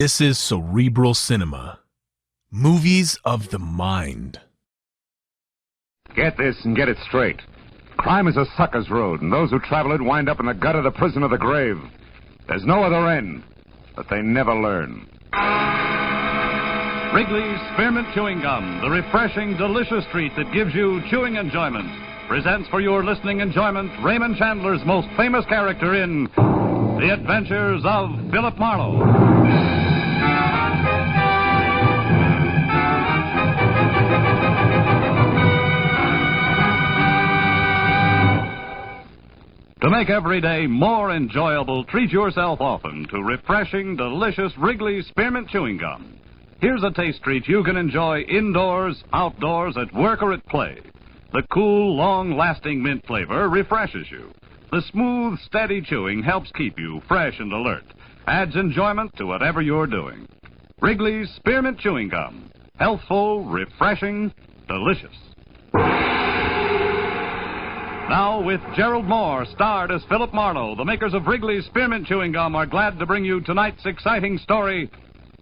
This is cerebral cinema. Movies of the mind. Get this and get it straight. Crime is a sucker's road, and those who travel it wind up in the gut of the prison of the grave. There's no other end, but they never learn. Wrigley's Spearmint Chewing Gum, the refreshing, delicious treat that gives you chewing enjoyment, presents for your listening enjoyment Raymond Chandler's most famous character in The Adventures of Philip Marlowe. To make every day more enjoyable, treat yourself often to refreshing, delicious Wrigley's Spearmint Chewing Gum. Here's a taste treat you can enjoy indoors, outdoors, at work, or at play. The cool, long-lasting mint flavor refreshes you. The smooth, steady chewing helps keep you fresh and alert. Adds enjoyment to whatever you're doing. Wrigley's Spearmint Chewing Gum. Healthful, refreshing, delicious. Now, with Gerald Moore, starred as Philip Marlowe, the makers of Wrigley's Spearmint Chewing Gum are glad to bring you tonight's exciting story,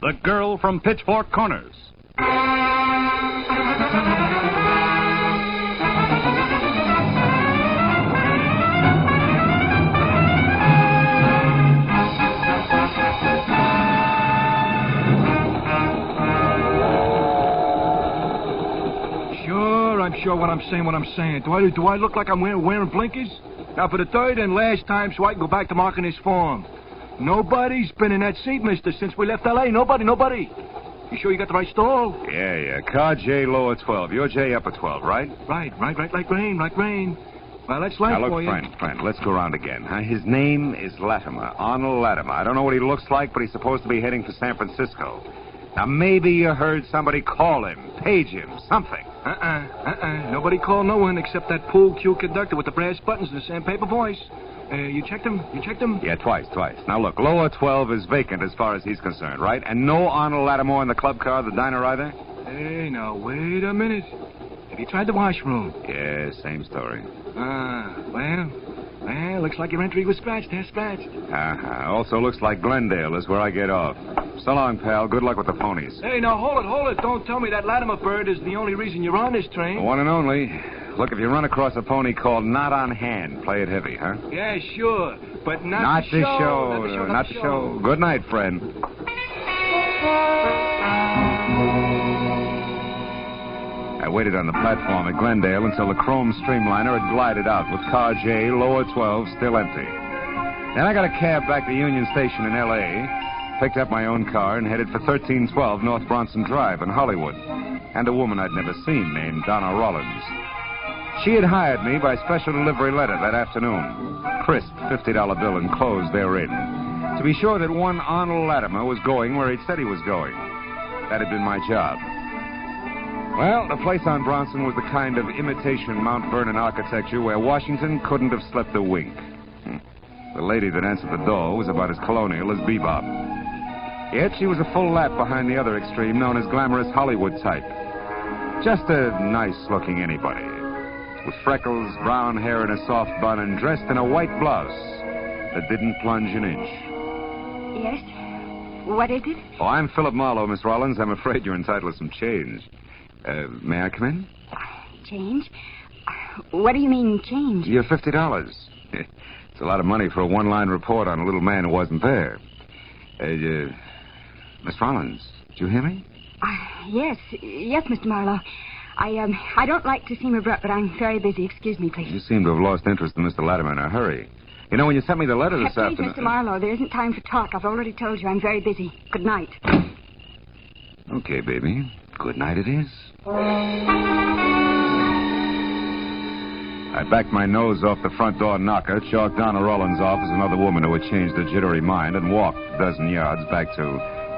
The Girl from Pitchfork Corners. I'm sure what I'm saying. Do I look like I'm wearing blinkers? Now, for the third and last time, so I can go back to marking this form. Nobody's been in that seat, mister, since we left L.A. Nobody. You sure you got the right stall? Yeah. Car J lower 12. Your J upper 12, right? Right. Like rain. Well, that's life now, for look, you. friend, let's go around again. His name is Latimore, Arnold Latimore. I don't know what he looks like, but he's supposed to be heading for San Francisco. Now, maybe you heard somebody call him, page him, something. Nobody called no one except that pool cue conductor with the brass buttons and the sandpaper voice. You checked him? Yeah, twice. Now, look, lower 12 is vacant as far as he's concerned, right? And no Arnold Latimore in the club car, the diner either? Hey, now, wait a minute. Have you tried the washroom? Yeah, same story. Well, looks like your entry was scratched. Also looks like Glendale is where I get off. So long, pal. Good luck with the ponies. Hey, now, hold it. Don't tell me that Latimore bird is the only reason you're on this train. The one and only. Look, if you run across a pony called Not on Hand, play it heavy, huh? Yeah, sure. But not the show. Good night, friend. I waited on the platform at Glendale until the chrome streamliner had glided out with car J, lower 12, still empty. Then I got a cab back to Union Station in L.A., picked up my own car, and headed for 1312 North Bronson Drive in Hollywood, and a woman I'd never seen named Donna Rollins. She had hired me by special delivery letter that afternoon. Crisp $50 bill enclosed therein, to be sure that one Arnold Latimore was going where he'd said he was going. That had been my job. Well, the place on Bronson was the kind of imitation Mount Vernon architecture where Washington couldn't have slept a wink. The lady that answered the door was about as colonial as Bebop. Yet she was a full lap behind the other extreme, known as glamorous Hollywood type. Just a nice-looking anybody, with freckles, brown hair, and a soft bun, and dressed in a white blouse that didn't plunge an inch. Yes? What is it? Oh, I'm Philip Marlowe, Miss Rollins. I'm afraid you're entitled to some change. May I come in? Change? What do you mean, change? Your $50. It's a lot of money for a one-line report on a little man who wasn't there. Miss Rollins, did you hear me? Yes, Mr. Marlowe. I don't like to seem abrupt, but I'm very busy. Excuse me, please. You seem to have lost interest in Mr. Latimore in a hurry. You know, when you sent me the letter this afternoon... Please, Mr. Marlowe, there isn't time for talk. I've already told you I'm very busy. Good night. Okay, baby. Good night it is. I backed my nose off the front door knocker, chalked Donna Rollins off as another woman who had changed her jittery mind, and walked a dozen yards back to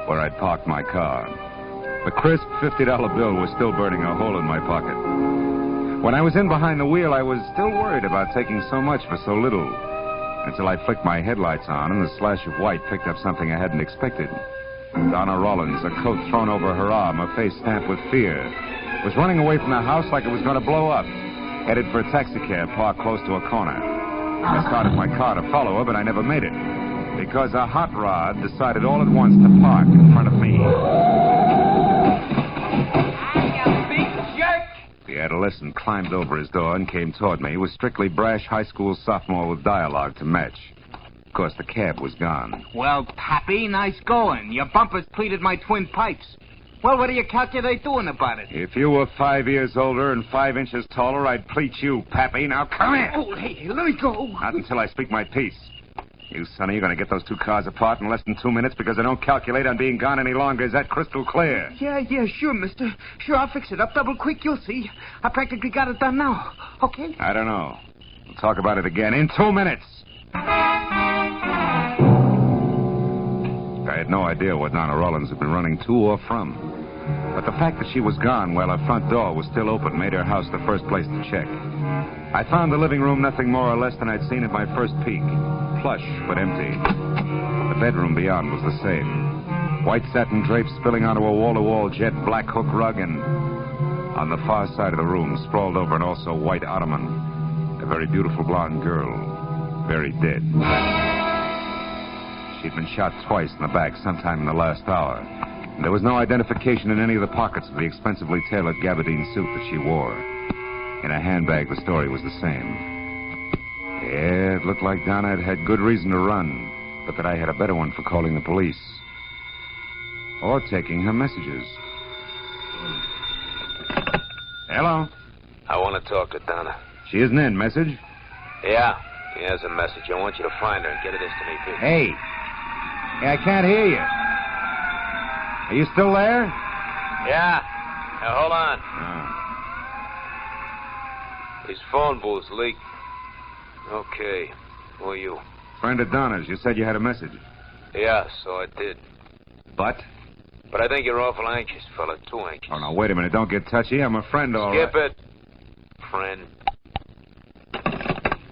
where I'd parked my car. The crisp $50 bill was still burning a hole in my pocket. When I was in behind the wheel, I was still worried about taking so much for so little, until I flicked my headlights on and the slash of white picked up something I hadn't expected. Donna Rollins, a coat thrown over her arm, her face stamped with fear, was running away from the house like it was going to blow up, headed for a taxicab parked close to a corner. I started my car to follow her, but I never made it. Because a hot rod decided all at once to park in front of me. The adolescent climbed over his door and came toward me. He was strictly brash high school sophomore with dialogue to match. Of course, the cab was gone. Well, Pappy, nice going. Your bumpers pleated my twin pipes. Well, what do you calculate doing about it? If you were 5 years older and 5 inches taller, I'd pleat you, Pappy. Now, come here. Oh, hey, let me go. Not until I speak my piece. You, Sonny, you're going to get those two cars apart in less than 2 minutes because I don't calculate on being gone any longer. Is that crystal clear? Yeah, sure, mister. Sure, I'll fix it up double quick. You'll see. I practically got it done now. Okay? I don't know. We'll talk about it again in 2 minutes. I had no idea what Donna Rollins had been running to or from. But the fact that she was gone while her front door was still open made her house the first place to check. I found the living room nothing more or less than I'd seen at my first peek. Plush, but empty. The bedroom beyond was the same. White satin drapes spilling onto a wall-to-wall jet black hook rug, and on the far side of the room, sprawled over an also white ottoman, a very beautiful blonde girl, very dead. She'd been shot twice in the back sometime in the last hour. And there was no identification in any of the pockets of the expensively tailored gabardine suit that she wore. In a handbag, the story was the same. Yeah, it looked like Donna had had good reason to run, but that I had a better one for calling the police. Or taking her messages. Hello? I want to talk to Donna. She isn't in. Message? Yeah, here's a message. I want you to find her and get it instantly. Hey. Yeah, I can't hear you. Are you still there? Yeah. Now, hold on. Oh. His phone booth's leaked. Okay. Who are you? Friend of Donna's. You said you had a message. Yeah, so I did. But? But I think you're awful anxious, fella. Too anxious. Oh, now, wait a minute. Don't get touchy. I'm a friend, all right. Skip it, friend.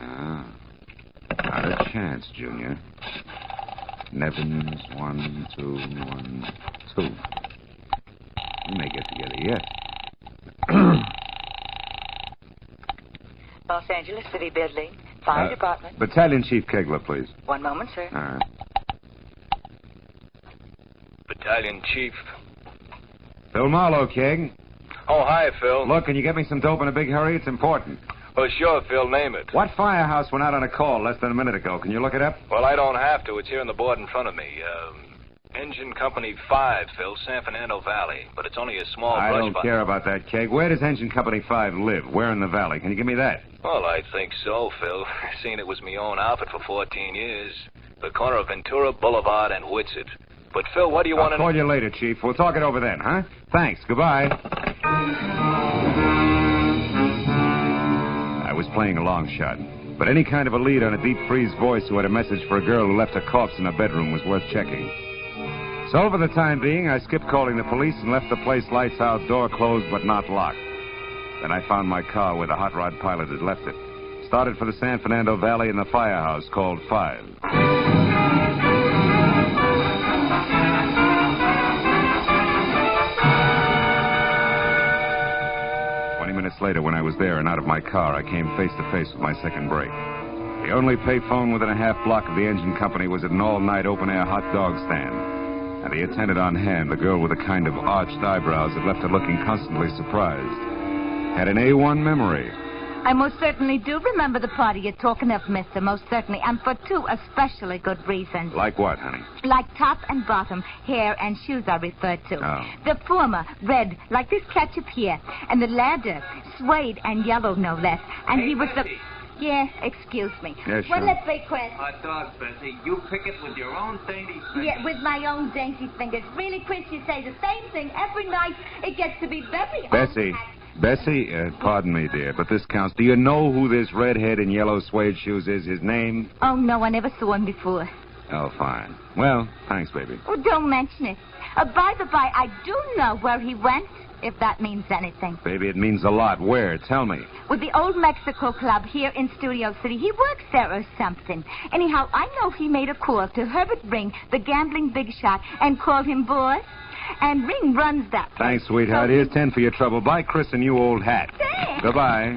Ah. Not a chance, Junior. Nevins, 1, 2, 1, 2. We may get together yet. Los Angeles City Building, Fire Department. Battalion Chief Kegler, please. One moment, sir. All right. Battalion Chief. Phil Marlowe, Keg. Oh, hi, Phil. Look, can you get me some dope in a big hurry? It's important. Oh, sure, Phil. Name it. What firehouse went out on a call less than a minute ago? Can you look it up? Well, I don't have to. It's here on the board in front of me. Engine Company 5, Phil, San Fernando Valley. But it's only a small I brush don't fire. care about that, Keg. Where does Engine Company 5 live? Where in the valley? Can you give me that? Well, I think so, Phil. Seen it was my own outfit for 14 years. The corner of Ventura Boulevard and Whitsett. But, Phil, what do you want to... I'll call you later, Chief. We'll talk it over then, huh? Thanks. Goodbye. I was playing a long shot. But any kind of a lead on a deep freeze voice who had a message for a girl who left a corpse in her bedroom was worth checking. So for the time being, I skipped calling the police and left the place lights out, door closed but not locked. Then I found my car where the hot rod pilot had left it. Started for the San Fernando Valley in the firehouse called 5. 20 minutes later, when I was there and out of my car, I came face to face with my second break. The only payphone within a half block of the engine company was at an all-night open-air hot dog stand. And the attendant on hand, the girl with the kind of arched eyebrows that left her looking constantly surprised, had an A1 memory. I most certainly do remember the party you're talking of, mister, most certainly, and for two especially good reasons. Like what, honey? Like top and bottom, hair and shoes I referred to. Oh. The former, red, like this ketchup here, and the latter, suede and yellow, no less. And he was the... Yeah, excuse me. Yeah, sure. Well, let's be quick. Hot dogs, Bessie. You pick it with your own dainty fingers. Yeah, with my own dainty fingers. Really, Chris, you say the same thing every night. It gets to be very... Bessie, pardon me, dear, but this counts. Do you know who this redhead in yellow suede shoes is? His name? Oh, no, I never saw him before. Oh, fine. Well, thanks, baby. Oh, don't mention it. By the by, I do know where he went, if that means anything. Baby, it means a lot. Where? Tell me. With the Old Mexico Club here in Studio City. He works there or something. Anyhow, I know he made a call to Herbert Ring, the gambling big shot, and called him boss. And Ring runs that place. Thanks, sweetheart. Here's 10 for your trouble. Bye, Chris, and you old hat. Thanks. Goodbye.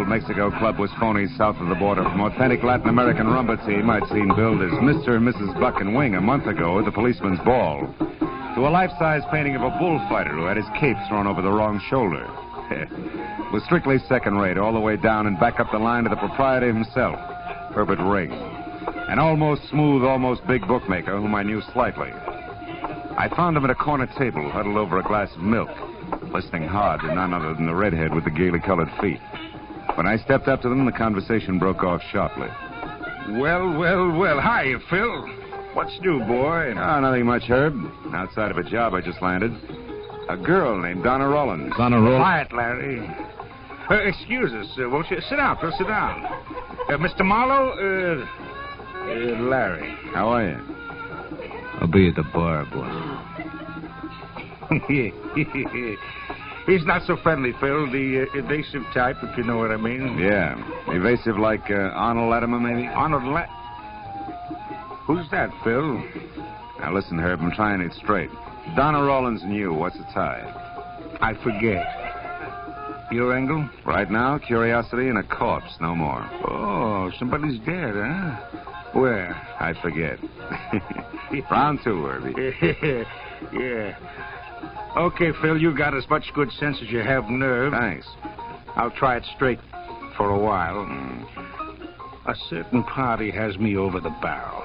Old Mexico Club was phony south of the border from authentic Latin American rumba team I'd seen billed as Mr. and Mrs. Buck and Wing a month ago at the policeman's ball, to a life-size painting of a bullfighter who had his cape thrown over the wrong shoulder. It was strictly second-rate, all the way down and back up the line to the proprietor himself, Herbert Ring, an almost smooth, almost big bookmaker whom I knew slightly. I found him at a corner table, huddled over a glass of milk, listening hard to none other than the redhead with the gaily colored feet. When I stepped up to them, the conversation broke off sharply. Well. Hi, Phil. What's new, boy? Oh, nothing much, Herb. Outside of a job I just landed. A girl named Donna Rollins. Donna Rollins? Quiet, Larry. Excuse us, won't you? Sit down, Phil, sit down. Mr. Marlowe, Larry. How are you? I'll be at the bar, boy. He's not so friendly, Phil. The evasive type, if you know what I mean. Yeah. Evasive like Arnold Latimore, maybe? Who's that, Phil? Now, listen, Herb, I'm trying it straight. Donna Rollins and you, what's the tie? I forget. Your angle? Right now, curiosity and a corpse, no more. Oh, somebody's dead, huh? Where? I forget. Round two, Herbie. Yeah. Okay, Phil, you got as much good sense as you have nerve. Thanks. I'll try it straight for a while. A certain party has me over the barrel.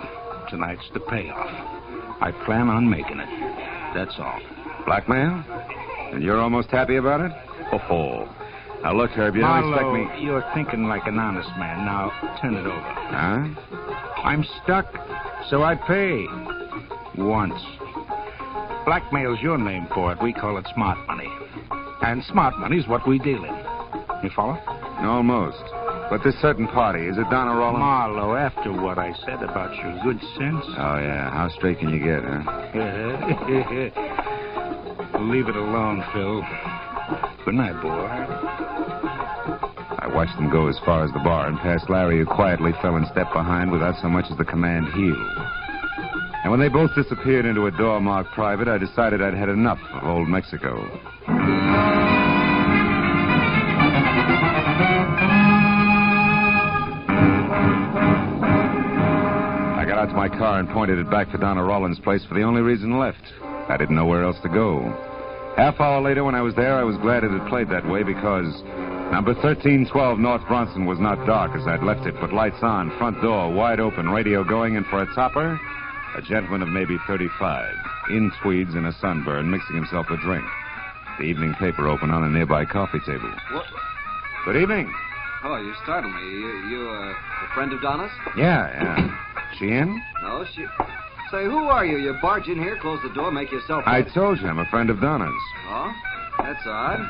Tonight's the payoff. I plan on making it. That's all. Blackmail? And you're almost happy about it? Oh. Now, look, Herb, you don't expect me... You're thinking like an honest man. Now, turn it over. Huh? I'm stuck, so I pay. Once. Blackmail's your name for it. We call it smart money. And smart money's what we deal in. You follow? Almost. But this certain party, is it Donna Rollins? Marlowe, after what I said about your good sense... Oh, yeah. How straight can you get, huh? Leave it alone, Phil. Good night, boy. I watched them go as far as the bar and past Larry, who quietly fell in step behind without so much as the command heel. And when they both disappeared into a door marked private, I decided I'd had enough of old Mexico. I got out to my car and pointed it back for Donna Rollins' place for the only reason left. I didn't know where else to go. Half hour later, when I was there, I was glad it had played that way because number 1312 North Bronson was not dark as I'd left it, but lights on, front door wide open, radio going, and for a topper, a gentleman of maybe 35, in tweeds and a sunburn, mixing himself a drink. The evening paper open on a nearby coffee table. What? Good evening. Oh, you startled me. You a friend of Donna's? Yeah. She in? No, she... Say, who are you? You barge in here, close the door, make yourself... I told you I'm a friend of Donna's. Oh? That's odd.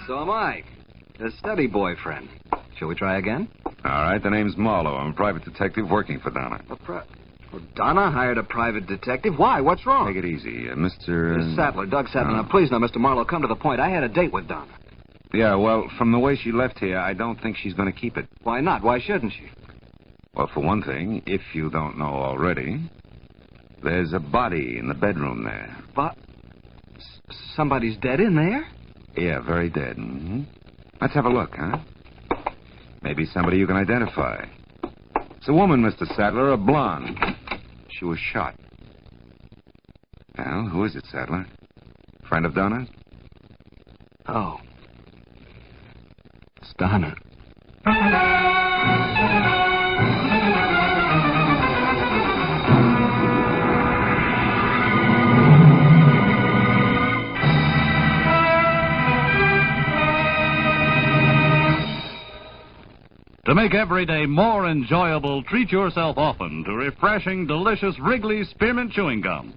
So am I. A steady boyfriend. Shall we try again? All right, the name's Marlowe. I'm a private detective working for Donna. Well, Donna hired a private detective? Why? What's wrong? Take it easy, Mr... Sattler, Doug Sattler. Now, please, now, Mr. Marlowe, come to the point. I had a date with Donna. Yeah, well, from the way she left here, I don't think she's going to keep it. Why not? Why shouldn't she? Well, for one thing, if you don't know already, there's a body in the bedroom there. But somebody's dead in there? Yeah, very dead. Mm-hmm. Let's have a look, huh? Maybe somebody you can identify. It's a woman, Mr. Sattler, a blonde. She was shot. Well, who is it, Sattler? Friend of Donna? Oh. It's Donna. To make every day more enjoyable, treat yourself often to refreshing, delicious Wrigley's Spearmint Chewing Gum.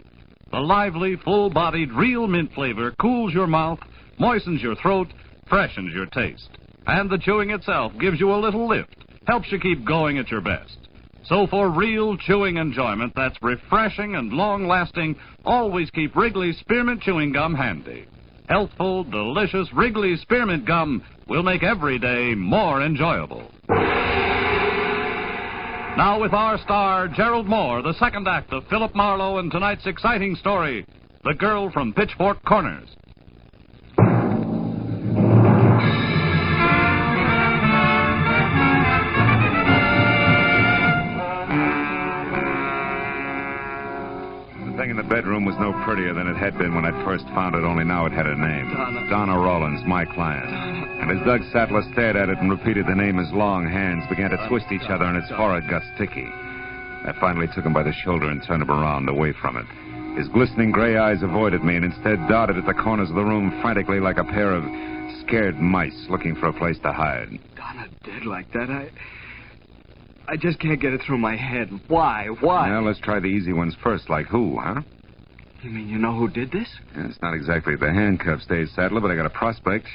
The lively, full-bodied, real mint flavor cools your mouth, moistens your throat, freshens your taste. And the chewing itself gives you a little lift, helps you keep going at your best. So for real chewing enjoyment that's refreshing and long-lasting, always keep Wrigley's Spearmint Chewing Gum handy. Healthful, delicious Wrigley's Spearmint Gum will make every day more enjoyable. Now with our star, Gerald Moore, the second act of Philip Marlowe and tonight's exciting story, The Girl from Pitchfork Corners. creepier than it had been when I'd first found it, only now it had a name. Donna Rollins, my client. And as Doug Sattler stared at it and repeated the name, his long hands began to twist each other and his forehead got sticky. I finally took him by the shoulder and turned him around, away from it. His glistening gray eyes avoided me and instead darted at the corners of the room frantically like a pair of scared mice looking for a place to hide. Donna dead like that? I just can't get it through my head. Why? Why? Well, let's try the easy ones first, like who, huh? You mean you know who did this? Yeah, it's not exactly the handcuff stage, Sattler, but I got a prospect.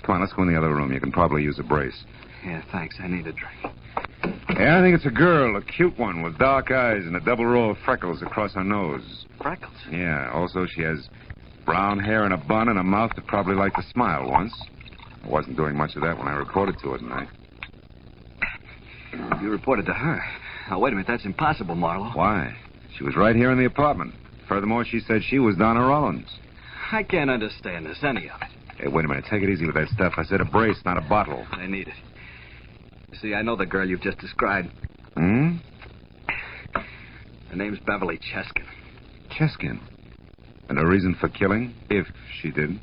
Come on, let's go in the other room. You can probably use a brace. Yeah, thanks. I need a drink. Yeah, I think it's a girl, a cute one with dark eyes and a double row of freckles across her nose. Freckles? Yeah, also she has brown hair and a bun and a mouth that probably liked to smile once. I wasn't doing much of that when I reported to her tonight. You reported to her. Now, wait a minute. That's impossible, Marlowe. Why? She was right here in the apartment. Furthermore, she said she was Donna Rollins. I can't understand this, any of it. Hey, wait a minute. Take it easy with that stuff. I said a brace, not a bottle. I need it. You see, I know the girl you've just described. Hmm? Her name's Beverly Cheskin. Cheskin? And a reason for killing, if she did?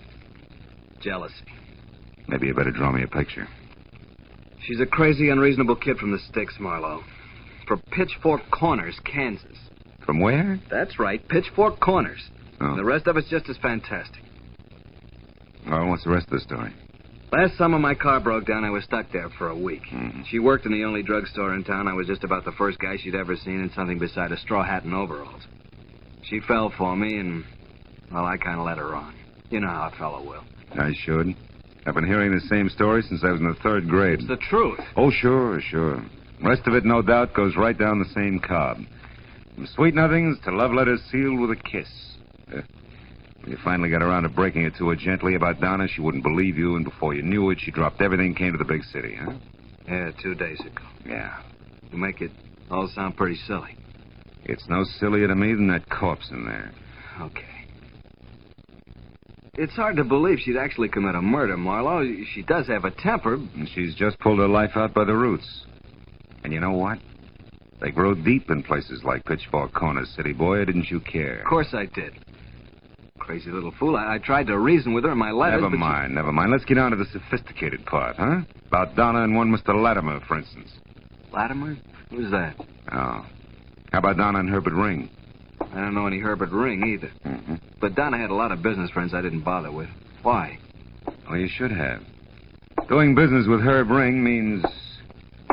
Jealousy. Maybe you better draw me a picture. She's a crazy, unreasonable kid from the sticks, Marlowe. From Pitchfork Corners, Kansas. From where? That's right, Pitchfork Corners. Oh. And the rest of it's just as fantastic. Well, what's the rest of the story? Last summer, my car broke down. I was stuck there for a week. Mm-hmm. She worked in the only drugstore in town. I was just about the first guy she'd ever seen in something beside a straw hat and overalls. She fell for me, and, well, I kind of let her on. You know how a fellow will. I should. I've been hearing the same story since I was in the third grade. It's the truth. Oh, sure. Rest of it, no doubt, goes right down the same cob. From sweet nothings to love letters sealed with a kiss. When you finally got around to breaking it to her gently about Donna, she wouldn't believe you, and before you knew it, she dropped everything and came to the big city, huh? Yeah, 2 days ago. Yeah. You make it all sound pretty silly. It's no sillier to me than that corpse in there. Okay. It's hard to believe she'd actually commit a murder, Marlowe. She does have a temper. And she's just pulled her life out by the roots. And you know what? They grow deep in places like Pitchfork Corners, city boy, or didn't you care? Of course I did. Crazy little fool. I tried to reason with her in my letters, Never mind. Let's get on to the sophisticated part, huh? About Donna and one Mr. Latimore, for instance. Latimer? Who's that? Oh. How about Donna and Herbert Ring? I don't know any Herbert Ring, either. Mm-hmm. But Donna had a lot of business friends I didn't bother with. Why? Well, you should have. Doing business with Herb Ring means...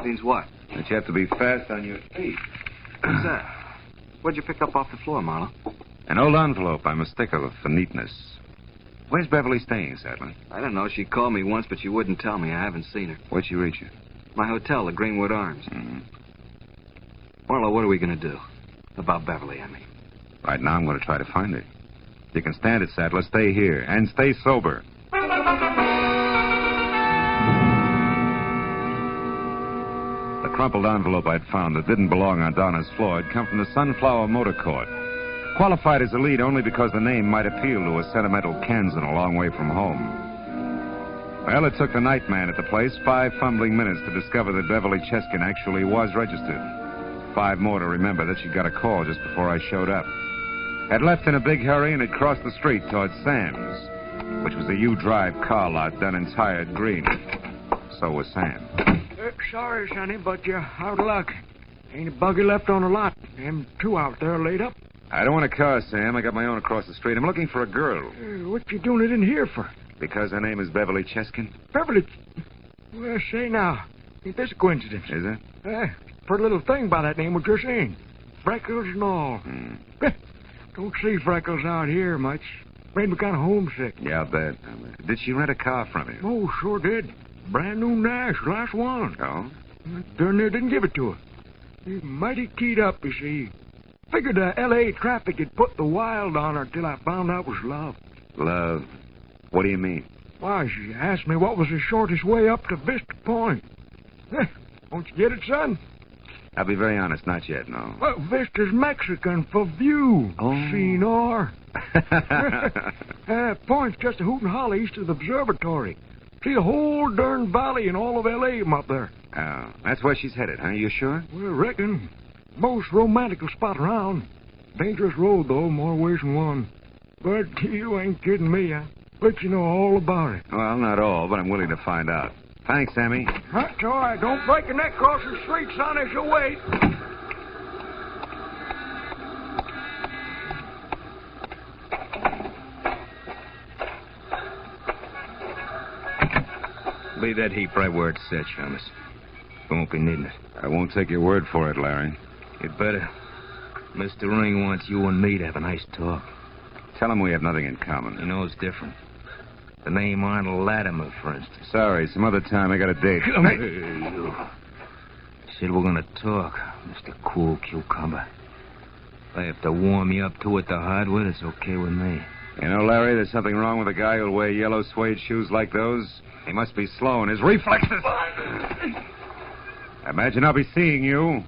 Means what? That you have to be fast on your feet. What's that? What'd you pick up off the floor, Marlowe? An old envelope. I'm a stickler for neatness. Where's Beverly staying, Sadler? I don't know. She called me once, but she wouldn't tell me. I haven't seen her. Where'd she reach you? My hotel, the Greenwood Arms. Mm-hmm. Marlowe, what are we going to do? About Beverly, I mean. Right now, I'm going to try to find her. You can stand it, Sadler. Stay here. And stay sober. The crumpled envelope I'd found that didn't belong on Donna's floor had come from the Sunflower Motor Court. Qualified as a lead only because the name might appeal to a sentimental Kansan a long way from home. Well, it took the night man at the place 5 fumbling minutes to discover that Beverly Cheskin actually was registered. 5 more to remember that she got a call just before I showed up. Had left in a big hurry and had crossed the street towards Sam's, which was a U-Drive car lot done in tired green. So was Sam. Sorry, Sonny, but you're out of luck. Ain't a buggy left on the lot. Them 2 out there laid up. I don't want a car, Sam. I got my own across the street. I'm looking for a girl. What you doing it in here for? Because her name is Beverly Cheskin. Beverly? Well, say now, ain't this a coincidence? Is it? Pretty little thing by that name what you're saying. Freckles and all. Don't see Freckles out here much. Made me kind of homesick. Yeah, I'll bet. Did she rent a car from you? Oh, sure did. Brand new Nash, last one. Oh? Darn near didn't give it to her. She's mighty keyed up, you see. Figured the L.A. traffic had put the wild on her till I found out it was love. Love? What do you mean? Why, she asked me what was the shortest way up to Vista Point. Won't you get it, son? I'll be very honest, not yet, no. Well, Vista's Mexican for view, senor. Point's just a hoot and holler east of the observatory. See the whole darn valley and all of L.A. from up there. Oh, that's where she's headed, huh? You sure? Well, I reckon. Most romantical spot around. Dangerous road, though, more ways than one. But you ain't kidding me. I bet you know all about it. Well, not all, but I'm willing to find out. Thanks, Sammy. That's all right. Don't break your neck across the street, son, as you wait. Leave that heap right where it's set, Shamus. We won't be needing it. I won't take your word for it, Larry. You'd better. Mr. Ring wants you and me to have a nice talk. Tell him we have nothing in common. You know it's different. The name Arnold Latimore, for instance. Sorry, some other time. I got a date. Come here, you. Said we're gonna talk, Mr. Cool Cucumber. If I have to warm you up to it the hard way, it's okay with me. You know, Larry, there's something wrong with a guy who'll wear yellow suede shoes like those. He must be slow in his reflexes. I imagine I'll be seeing you.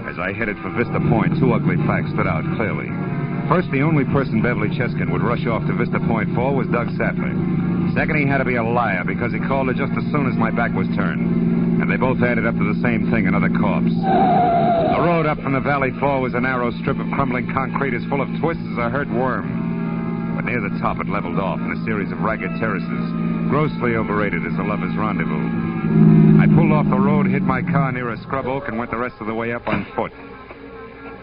As I headed for Vista Point, two ugly facts stood out clearly. First, the only person Beverly Cheskin would rush off to Vista Point for was Doug Sattler. Second, he had to be a liar because he called her just as soon as my back was turned. And they both added up to the same thing, another corpse. The road up from the valley floor was a narrow strip of crumbling concrete as full of twists as a hurt worm. But near the top it leveled off in a series of ragged terraces, grossly overrated as a lover's rendezvous. I pulled off the road, hid my car near a scrub oak, and went the rest of the way up on foot.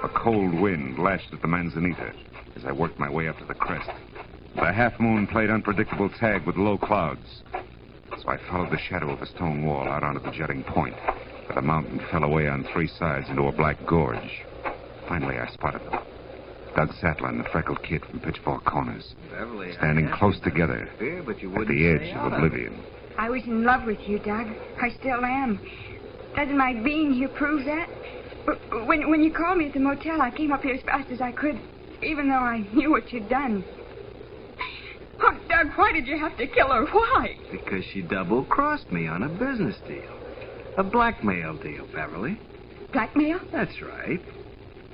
A cold wind lashed at the manzanita as I worked my way up to the crest. The half-moon played unpredictable tag with low clouds. So I followed the shadow of a stone wall out onto the jutting point, where the mountain fell away on three sides into a black gorge. Finally, I spotted them. Doug Sattler and the freckled kid from Pitchfork Corners, Beverly, standing close together at the edge of oblivion. I was in love with you, Doug. I still am. Doesn't my being here prove that? When you called me at the motel, I came up here as fast as I could, even though I knew what you'd done. Oh, Doug, why did you have to kill her? Why? Because she double-crossed me on a business deal. A blackmail deal, Beverly. Blackmail? That's right.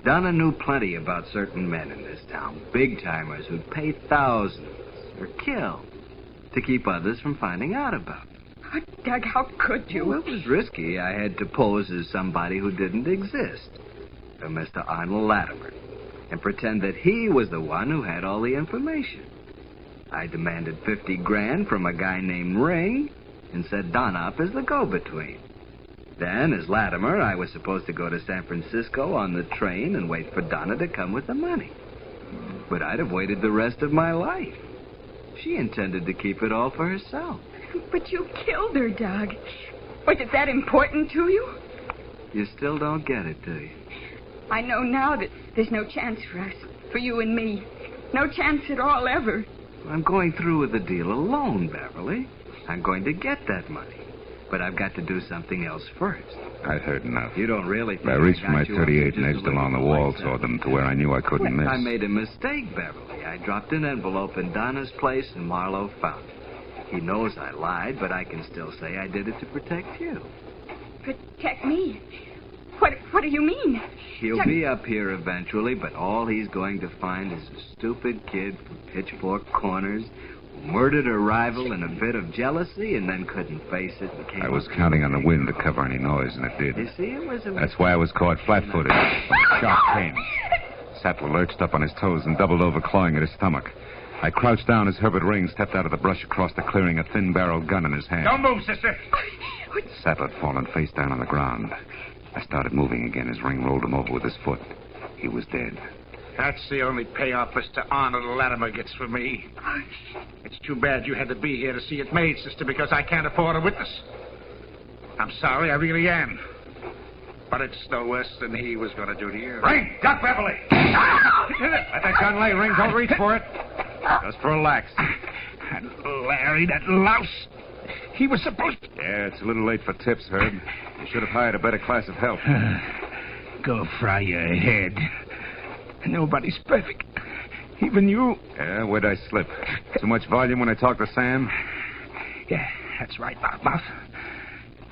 Donna knew plenty about certain men in this town, big-timers who'd pay thousands or kill to keep others from finding out about it. Oh, Doug, how could you? Well, it was risky. I had to pose as somebody who didn't exist, a Mr. Arnold Latimore, and pretend that he was the one who had all the information. I demanded $50,000 from a guy named Ring and set Donna up as the go-between. Then, as Latimore, I was supposed to go to San Francisco on the train and wait for Donna to come with the money. But I'd have waited the rest of my life. She intended to keep it all for herself. But you killed her, Doug. Was it that important to you? You still don't get it, do you? I know now that there's no chance for us, for you and me. No chance at all, ever. I'm going through with the deal alone, Beverly. I'm going to get that money. But I've got to do something else first. I'd heard enough. You don't really think I reached for my got you up 38 to and just edged along the wall toward them to where I knew I couldn't miss. I made a mistake, Beverly. I dropped an envelope in Donna's place and Marlowe found it. He knows I lied, but I can still say I did it to protect you. Protect me? What do you mean? He'll be up here eventually, but all he's going to find is a stupid kid from Pitchfork Corners who murdered a rival in a fit of jealousy and then couldn't face it and came I was counting on the wind to cover any noise, and it did. You see, it was a... That's why I was caught flat-footed. The shot came. Sattler lurched up on his toes and doubled over, clawing at his stomach. I crouched down as Herbert Ring stepped out of the brush across the clearing, a thin-barreled gun in his hand. Don't move, sister. Sattler had fallen face down on the ground. I started moving again as Ring rolled him over with his foot. He was dead. That's the only payoff Mr. Arnold Latimore gets from me. It's too bad you had to be here to see it made, sister, because I can't afford a witness. I'm sorry, I really am. But it's no worse than he was going to do to you. Ring! Duck Beverly! Let that gun lay, Ring. Don't reach for it. Just relax. Larry, that louse. He was supposed to... Yeah, it's a little late for tips, Herb. You should have hired a better class of help. Go fry your head. Nobody's perfect. Even you. Yeah, where'd I slip? Too much volume when I talk to Sam? Yeah, that's right, Loudmouth.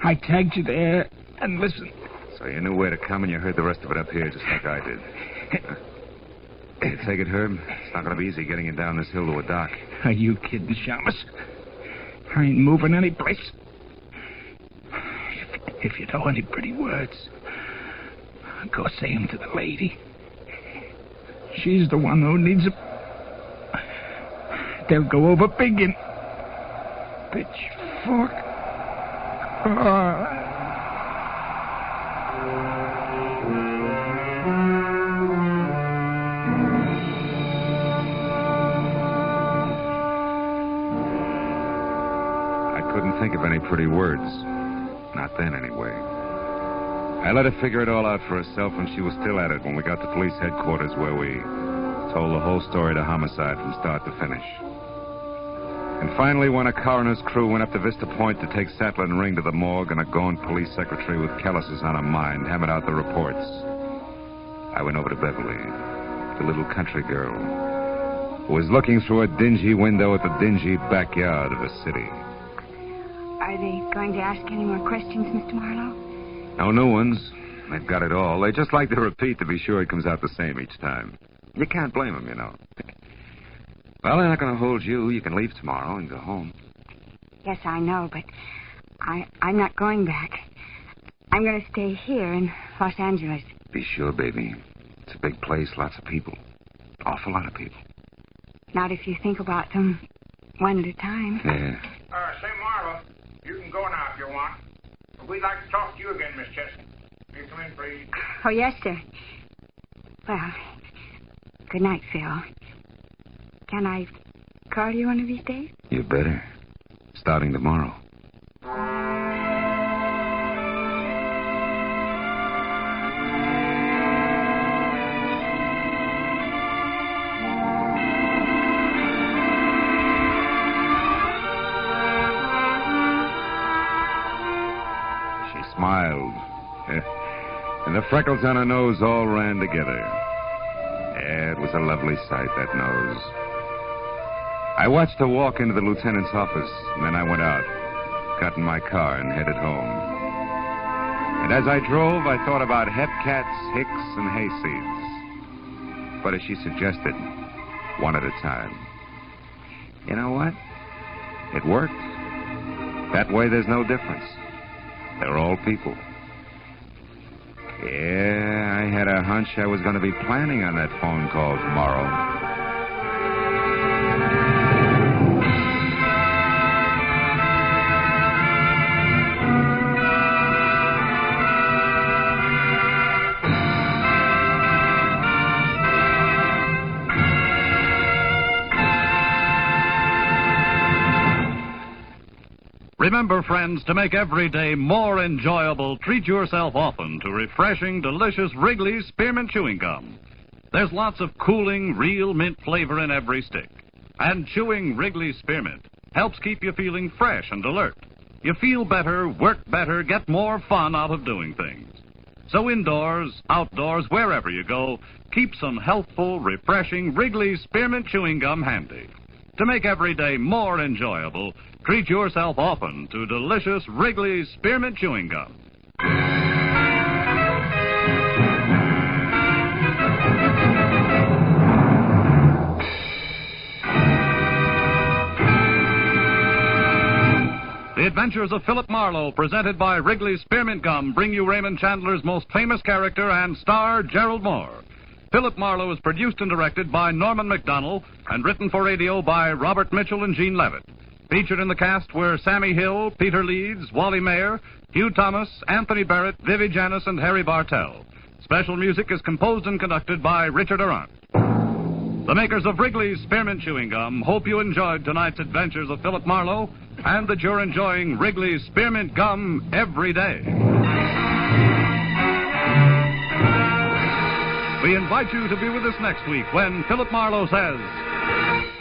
I tagged you there, and listen. So you knew where to come, and you heard the rest of it up here, just like I did. You take it, Herb? It's not going to be easy getting it down this hill to a dock. Are you kidding, Shamus? I ain't moving any place. If you know any pretty words, Go say 'em to the lady. She's the one who needs 'em. They'll go over pigging. Pitchfork. Oh. Couldn't think of any pretty words. Not then, anyway. I let her figure it all out for herself, and she was still at it when we got to police headquarters, where we told the whole story to homicide from start to finish. And finally, when a coroner's crew went up to Vista Point to take Sattler and Ring to the morgue, and a gaunt police secretary with calluses on her mind hammered out the reports, I went over to Beverly, the little country girl, who was looking through a dingy window at the dingy backyard of a city. Are they going to ask any more questions, Mr. Marlowe? No new ones. They've got it all. They just like to repeat to be sure it comes out the same each time. You can't blame them, you know. Well, they're not going to hold you. You can leave tomorrow and go home. Yes, I know, but I'm not going back. I'm going to stay here in Los Angeles. Be sure, baby. It's a big place, lots of people. Awful lot of people. Not if you think about them one at a time. Yeah. Say, Marlowe, you can go now if you want. We'd like to talk to you again, Miss Chesney. Will you come in, please? Oh, yes, sir. Well, good night, Phil. Can I call you one of these days? You better. Starting tomorrow. Smiled. And the freckles on her nose all ran together. Yeah, it was a lovely sight, that nose. I watched her walk into the lieutenant's office, and then I went out, got in my car, and headed home. And as I drove, I thought about hepcats, hicks, and hayseeds. But as she suggested, one at a time. You know what? It worked. That way, there's no difference. They're all people. Yeah, I had a hunch I was going to be planning on that phone call tomorrow. Remember, friends, to make every day more enjoyable, treat yourself often to refreshing, delicious Wrigley's Spearmint Chewing Gum. There's lots of cooling, real mint flavor in every stick. And chewing Wrigley's Spearmint helps keep you feeling fresh and alert. You feel better, work better, get more fun out of doing things. So indoors, outdoors, wherever you go, keep some healthful, refreshing Wrigley's Spearmint Chewing Gum handy. To make every day more enjoyable, treat yourself often to delicious Wrigley's Spearmint Chewing Gum. The Adventures of Philip Marlowe, presented by Wrigley's Spearmint Gum, bring you Raymond Chandler's most famous character and star, Gerald Moore. Philip Marlowe is produced and directed by Norman MacDonald and written for radio by Robert Mitchell and Gene Levitt. Featured in the cast were Sammy Hill, Peter Leeds, Wally Mayer, Hugh Thomas, Anthony Barrett, Vivi Janis, and Harry Bartell. Special music is composed and conducted by Richard Arant. The makers of Wrigley's Spearmint Chewing Gum hope you enjoyed tonight's Adventures of Philip Marlowe and that you're enjoying Wrigley's Spearmint Gum every day. We invite you to be with us next week when Philip Marlowe says...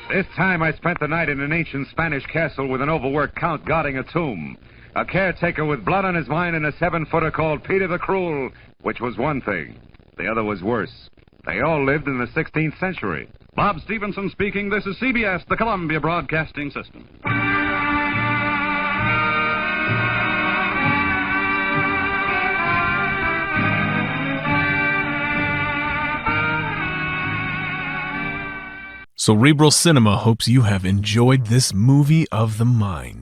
This time I spent the night in an ancient Spanish castle with an overworked count guarding a tomb. A caretaker with blood on his mind and a 7-footer called Peter the Cruel, which was one thing. The other was worse. They all lived in the 16th century. Bob Stevenson speaking. This is CBS, the Columbia Broadcasting System. Cerebral Cinema hopes you have enjoyed this movie of the mind.